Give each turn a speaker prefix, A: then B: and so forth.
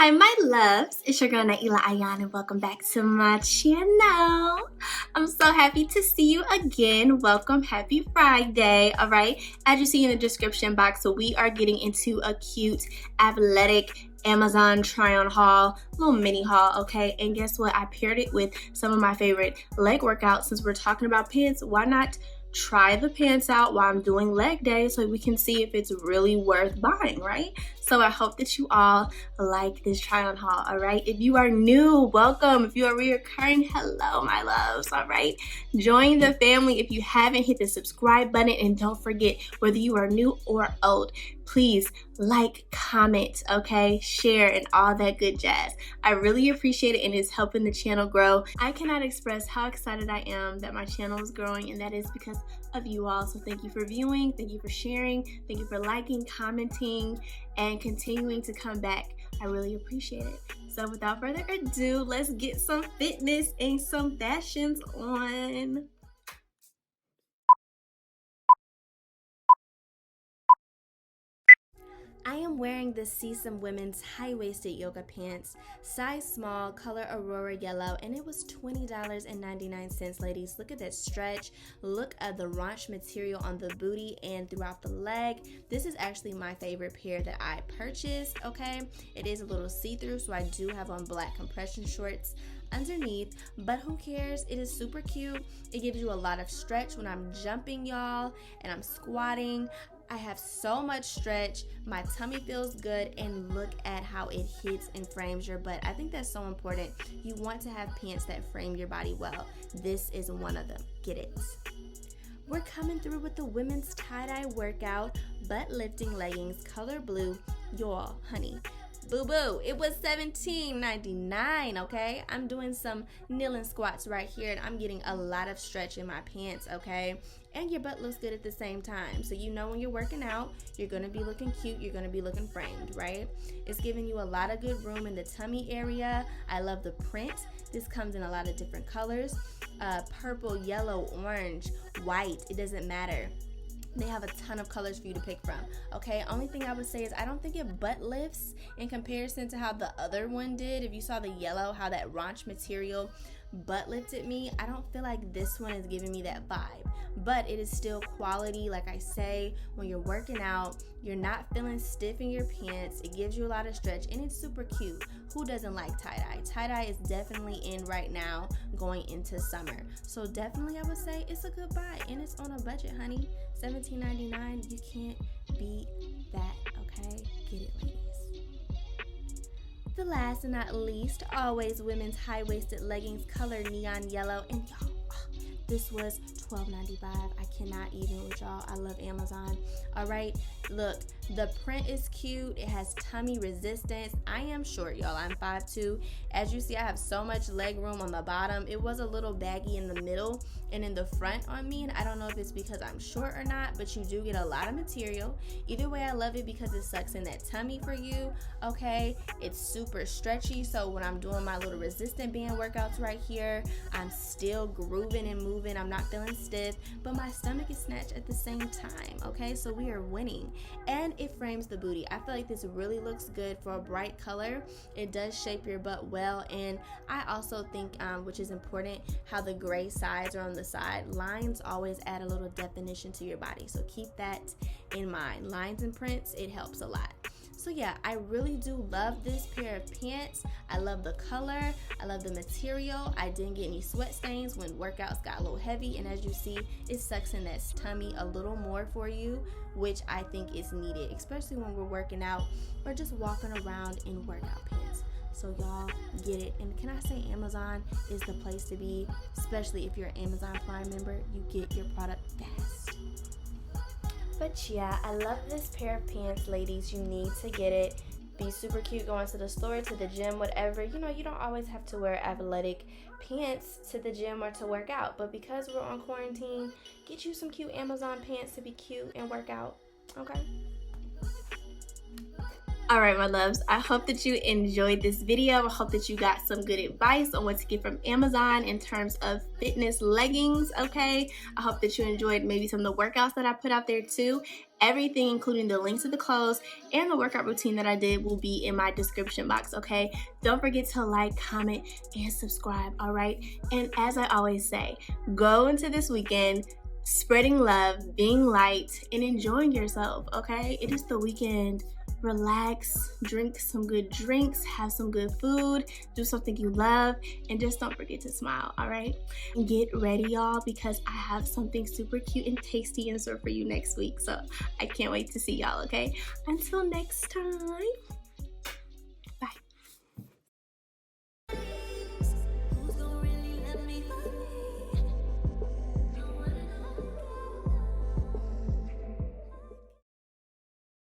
A: Hi my loves, it's your girl Naila Ayan and welcome back to my channel. I'm so happy to see you again. Welcome, happy Friday. Alright, as you see in the description box, so we are getting into a cute athletic Amazon try on haul, little mini haul, okay? And guess what? I paired it with some of my favorite leg workouts. Since we're talking about pants, why not try the pants out while I'm doing leg day so we can see if it's really worth buying, right? So I hope that you all like this try on haul, all right? If you are new, welcome. If you are reoccurring, hello, my loves, all right? Join the family if you haven't. Hit the subscribe button, and don't forget, whether you are new or old, please like, comment, okay? Share, and all that good jazz. I really appreciate it, and it's helping the channel grow. I cannot express how excited I am that my channel is growing, and that is because of you all. So thank you for viewing, thank you for sharing, thank you for liking, commenting, and continuing to come back. I really appreciate it. So without further ado, let's get some fitness and some fashions on. I am wearing the Some Women's high-waisted yoga pants, size small, color Aurora Yellow, and it was $20.99, ladies. Look at that stretch. Look at the raunch material on the booty and throughout the leg. This is actually my favorite pair that I purchased, okay? It is a little see-through, so I do have on black compression shorts underneath, but who cares? It is super cute. It gives you a lot of stretch when I'm jumping, y'all, and I'm squatting. I have so much stretch, my tummy feels good, and look at how it hits and frames your butt. I think that's so important. You want to have pants that frame your body well. This is one of them. Get it? We're coming through with the women's tie-dye workout, butt lifting leggings, color blue. Y'all, honey, boo-boo, it was $17.99, okay? I'm doing some kneeling squats right here, and I'm getting a lot of stretch in my pants, okay? And your butt looks good at the same time. So you know when you're working out, you're gonna be looking cute, you're gonna be looking framed, right? It's giving you a lot of good room in the tummy area. I love the print. This comes in a lot of different colors. Purple, yellow, orange, white, it doesn't matter. They have a ton of colors for you to pick from, okay? Only thing I would say is I don't think it butt lifts in comparison to how the other one did. If you saw the yellow, how that raunch material butt lifted me, I don't feel like this one is giving me that vibe. But it is still quality. Like I say, when you're working out, you're not feeling stiff in your pants. It gives you a lot of stretch, and it's super cute. Who doesn't like tie-dye? Tie-dye is definitely in right now going into summer. So definitely I would say it's a good buy, and it's on a budget, honey. $17.99, you can't beat that, okay? Get it, ladies. The last and not least, always women's high-waisted leggings, color neon yellow, and y'all, this was $12.95. I cannot even with y'all. I love Amazon. All right, look, the print is cute. It has tummy resistance. I am short, y'all. I'm 5'2". As you see, I have so much leg room on the bottom. It was a little baggy in the middle and in the front on me, and I don't know if it's because I'm short or not, but you do get a lot of material. Either way, I love it because it sucks in that tummy for you, okay? It's super stretchy, so when I'm doing my little resistant band workouts right here, I'm still grooving and moving. I'm not feeling stiff, but my stomach is snatched at the same time, okay? So we are winning, and it frames the booty. I feel like this really looks good for a bright color. It does shape your butt well, and I also think, which is important, how the gray sides are on the side. Lines always add a little definition to your body, so keep that in mind. Lines and prints, it helps a lot. So yeah, I really do love this pair of pants. I love the color. I love the material. I didn't get any sweat stains when workouts got a little heavy, and as you see, it sucks in that tummy a little more for you, which I think is needed, especially when we're working out or just walking around in workout pants. So y'all get it. And can I say Amazon is the place to be, especially if you're an Amazon Prime member. You get your product fast. But yeah, I love this pair of pants, ladies. You need to get it. Be super cute going to the store, to the gym, whatever. You know, you don't always have to wear athletic pants to the gym or to work out. But because we're on quarantine, get you some cute Amazon pants to be cute and work out, okay? All right, my loves, I hope that you enjoyed this video. I hope that you got some good advice on what to get from Amazon in terms of fitness leggings, okay? I hope that you enjoyed maybe some of the workouts that I put out there too. Everything, including the links to the clothes and the workout routine that I did, will be in my description box, okay? Don't forget to like, comment, and subscribe, all right? And as I always say, go into this weekend spreading love, being light, and enjoying yourself, okay? It is the weekend. Relax, drink some good drinks, have some good food, do something you love, and just don't forget to smile, all right? Get ready, y'all, because I have something super cute and tasty in store for you next week. So I can't wait to see y'all, okay? Until next time.